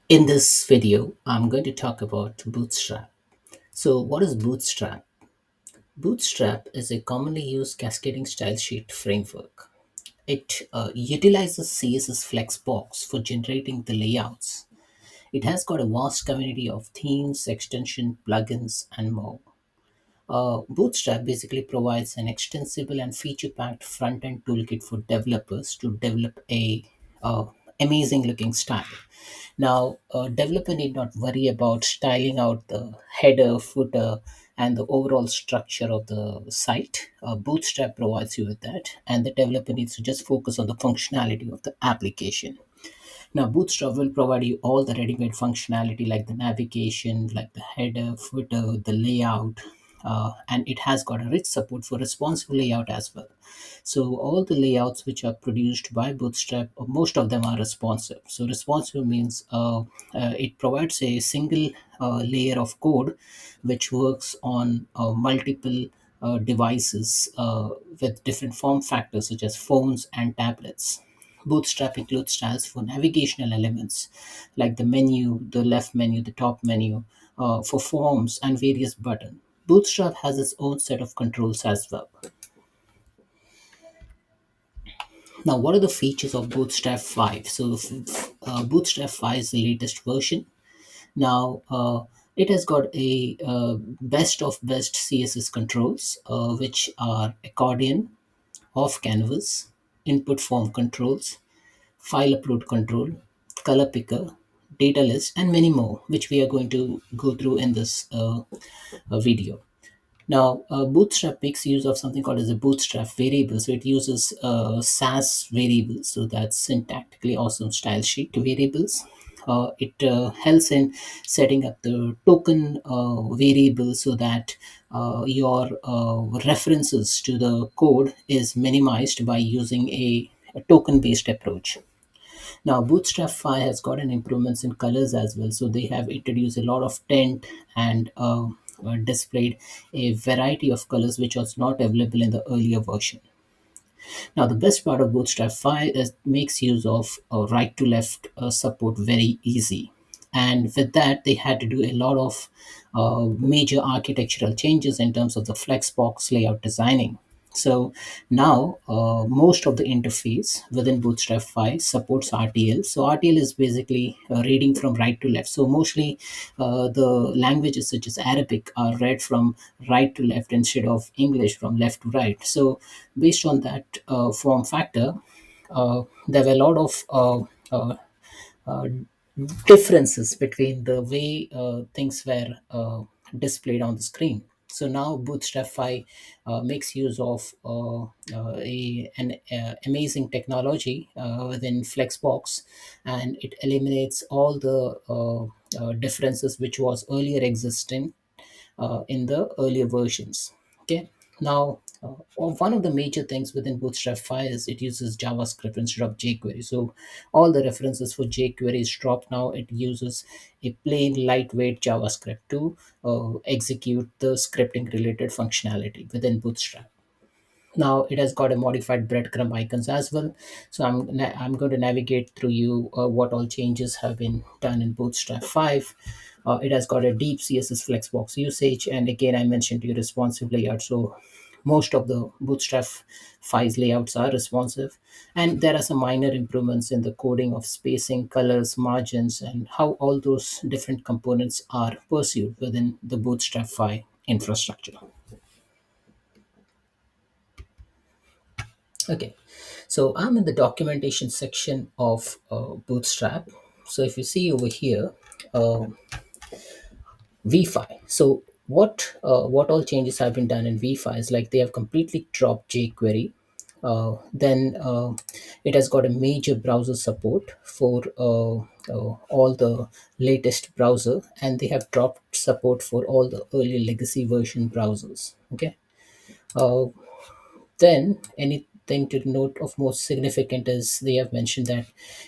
In this video, I'm going to talk about Bootstrap. So, what is Bootstrap? Bootstrap is a commonly used cascading style sheet framework. It utilizes CSS Flexbox for generating the layouts. It has got a vast community of themes, extension, plugins, and more. Bootstrap basically provides an extensible and feature-packed front-end toolkit for developers to develop a amazing looking style. Now, a developer need not worry about styling out the header, footer, and the overall structure of the site. Bootstrap provides you with that, and the developer needs to just focus on the functionality of the application. Now, Bootstrap will provide you all the ready-made functionality like the navigation, like the header, footer, the layout, and it has got a rich support for responsive layout as well. So all the layouts which are produced by Bootstrap, most of them are responsive. So responsive means it provides a single layer of code which works on multiple devices with different form factors such as phones and tablets. Bootstrap includes styles for navigational elements like the menu, the left menu, the top menu, for forms and various buttons. Bootstrap has its own set of controls as well. Now, what are the features of Bootstrap 5? So, Bootstrap 5 is the latest version. Now, it has got a best of best CSS controls, which are accordion, off canvas, input form controls, file upload control, color picker, data list, and many more, which we are going to go through in this video. Now, Bootstrap makes use of something called as a Bootstrap variable. So it uses SAS variables. So that's syntactically awesome style sheet variables. It helps in setting up the token variable so that your references to the code is minimized by using a token based approach. Now, Bootstrap 5 has gotten improvements in colors as well. So they have introduced a lot of tint and displayed a variety of colors which was not available in the earlier version. Now, the best part of Bootstrap 5 is makes use of right to left support very easy. And with that, they had to do a lot of major architectural changes in terms of the Flexbox layout designing. So now most of the interface within Bootstrap 5 supports RTL. So RTL is basically reading from right to left. So mostly the languages such as Arabic are read from right to left instead of English from left to right. So based on that form factor, there were a lot of uh, differences between the way things were displayed on the screen. So now Bootstrap 5 makes use of an amazing technology within Flexbox, and it eliminates all the differences which was earlier existing in the earlier versions. Okay, now one of the major things within Bootstrap 5 is it uses JavaScript instead of jQuery. So all the references for jQuery is dropped now. It uses a plain lightweight JavaScript to execute the scripting related functionality within Bootstrap. Now it has got a modified breadcrumb icons as well. So I'm going to navigate through you what all changes have been done in Bootstrap 5. It has got a deep CSS flexbox usage, and again I mentioned to you responsive layout. So most of the Bootstrap 5's layouts are responsive, and there are some minor improvements in the coding of spacing, colors, margins, and how all those different components are pursued within the Bootstrap 5 infrastructure. Okay, so I'm in the documentation section of Bootstrap. So if you see over here, uh, V5. So what all changes have been done in V5 is like they have completely dropped jQuery. Then it has got a major browser support for all the latest browser, and they have dropped support for all the early legacy version browsers. Okay, uh, then, anything to note of most significant is they have mentioned that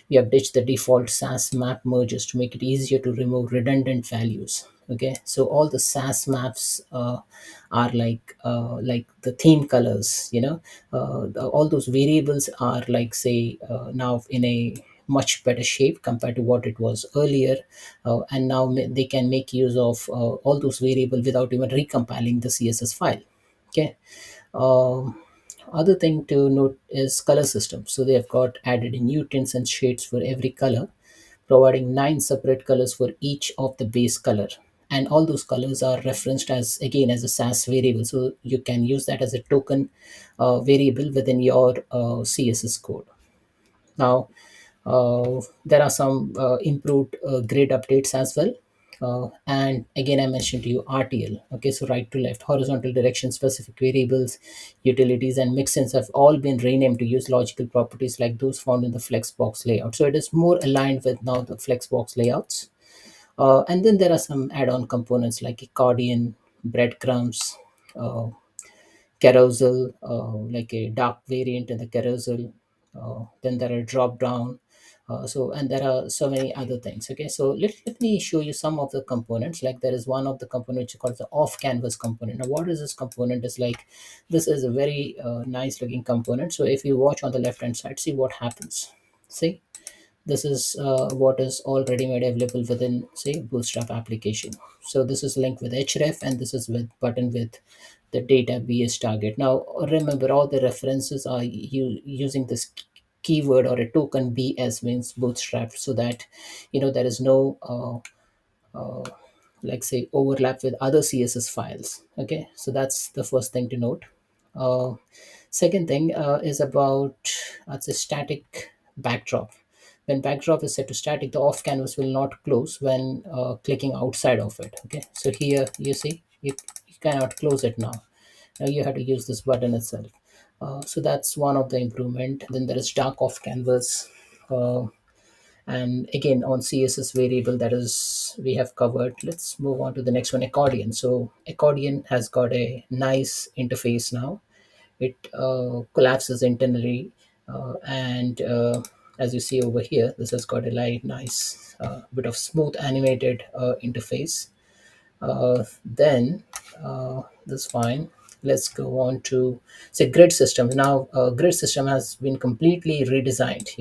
we have ditched the default SAS map mergers to make it easier to remove redundant values. Okay, so all the SAS maps are like the theme colors. All those variables are like say now in a much better shape compared to what it was earlier. And now they can make use of all those variables without even recompiling the CSS file. Okay. um, Other thing to note is color system. So they have got added in new tints and shades for every color, providing 9 separate colors for each of the base color. And all those colors are referenced as again as a SAS variable. So you can use that as a token variable within your CSS code. Now, there are some improved grid updates as well. And again, I mentioned to you RTL. Okay, so right to left, horizontal direction, specific variables, utilities, and mixins have all been renamed to use logical properties like those found in the Flexbox layout. So it is more aligned with now the Flexbox layouts. And then there are some add-on components like accordion, breadcrumbs, uh, carousel, like a dark variant in the carousel. Then there are drop down. And there are so many other things. Okay, so let me show you some of the components. Like there is one of the component which is called the off canvas component. Now, what is this component? Is like this is a very nice looking component. So if you watch on the left hand side, see what happens. See, this is what is already made available within say Bootstrap application. So this is linked with href, and this is with button with the database target. Now remember, all the references are using this keyword or a token bs means Bootstrap, so that there is no like say overlap with other css files. Okay, so that's the first thing to note. uh, Second thing is about it's a static backdrop. When backdrop is set to static, the off canvas will not close when clicking outside of it. Okay, so here you see you cannot close it now. Now you have to use this button itself. So that's one of the improvement. Then there is dark off canvas. And again, on css variable, that is we have covered. Let's move on to the next one, accordion. So accordion has got a nice interface now. It collapses internally, and as you see over here, this has got a light nice bit of smooth animated interface. Then That's fine. Let's go on to say grid systems. Now, grid system has been completely redesigned,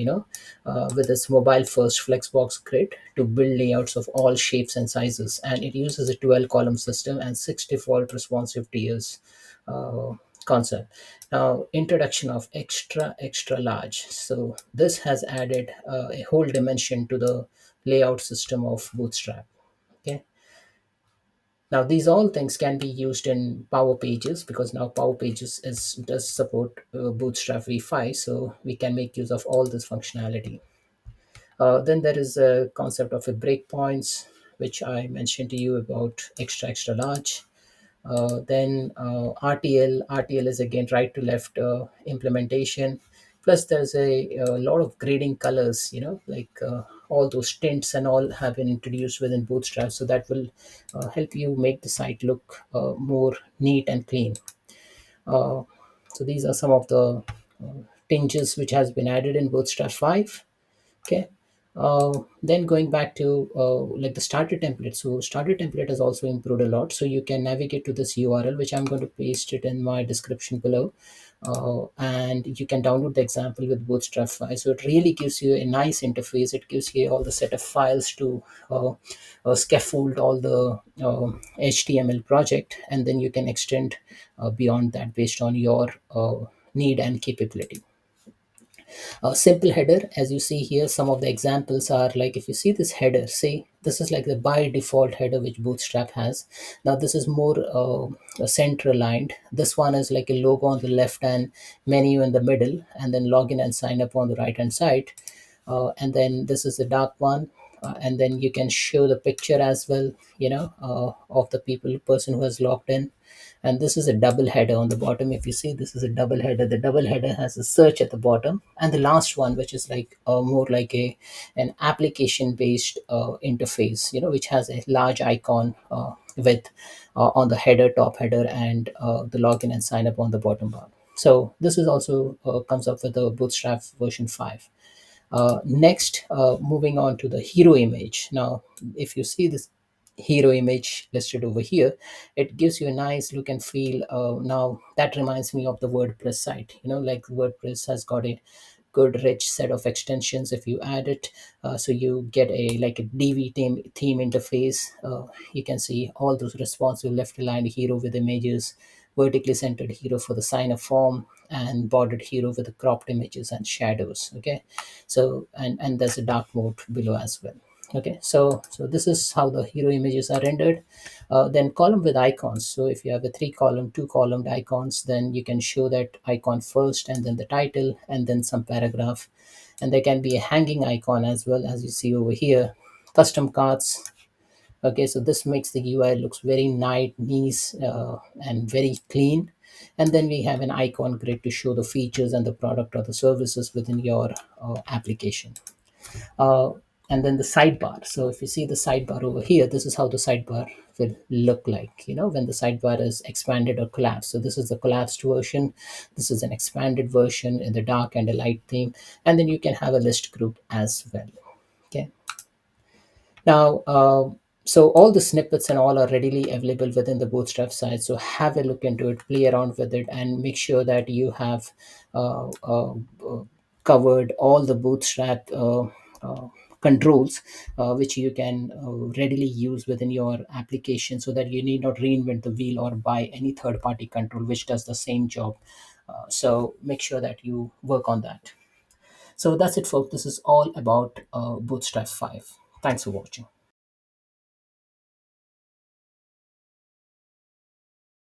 with its mobile first Flexbox grid to build layouts of all shapes and sizes. And it uses a 12 column system and 6 default responsive tiers uh, concept. Now, introduction of extra large. So this has added a whole dimension to the layout system of Bootstrap. Okay. Now, these all things can be used in Power Pages, because now Power Pages does support Bootstrap v5, so we can make use of all this functionality. Then there is a concept of a breakpoints, which I mentioned to you about extra large. Then RTL is again right to left implementation. Plus, there's a lot of grading colors, like all those tints and all have been introduced within Bootstrap. So that will help you make the site look more neat and clean. Uh, so these are some of the tinges which has been added in Bootstrap 5. Okay. Then going back to like the starter template. So starter template has also improved a lot. So you can navigate to this URL, which I'm going to paste it in my description below. And you can download the example with Bootstrap 5. So it really gives you a nice interface. It gives you all the set of files to scaffold all the HTML project, and then you can extend beyond that based on your need and capability. A simple header, as you see here, some of the examples are like, if you see this header, say this is like the by default header which Bootstrap has. Now this is more center aligned. This one is like a logo on the left and menu in the middle, and then login and sign up on the right hand side. And then this is the dark one. And then you can show the picture as well, of the person who has logged in. And this is a double header on the bottom. If you see, this is a double header. The double header has a search at the bottom, and the last one, which is like more like an application based interface, which has a large icon with on the header, top header, and the login and sign up on the bottom bar. So this is also comes up with the Bootstrap version 5. Next, moving on to the hero image. Now, if you see this hero image listed over here, it gives you a nice look and feel. Now, that reminds me of the WordPress site. Like WordPress has got a good rich set of extensions if you add it. So you get a like a DV theme interface. You can see all those responsive left aligned hero with images, vertically centered hero for the sign of form, and bordered hero with the cropped images and shadows. Okay, so and there's a dark mode below as well. Okay, so this is how the hero images are rendered. Then column with icons. So if you have a three column, two columned icons, then you can show that icon first and then the title and then some paragraph. And there can be a hanging icon as well, as you see over here. Custom cards. Okay, so this makes the UI looks very nice and very clean. And then we have an icon grid to show the features and the product or the services within your application. uh, and then the sidebar. So if you see the sidebar over here, this is how the sidebar will look like, when the sidebar is expanded or collapsed. So this is the collapsed version. This is an expanded version in the dark and a light theme. And then you can have a list group as well. Okay. Now, so all the snippets and all are readily available within the Bootstrap site. So have a look into it, play around with it, and make sure that you have uh, uh, uh, covered all the Bootstrap uh, controls, which you can readily use within your application, so that you need not reinvent the wheel or buy any third-party control which does the same job. So make sure that you work on that. So that's it, folks. This is all about Bootstrap 5. Thanks for watching.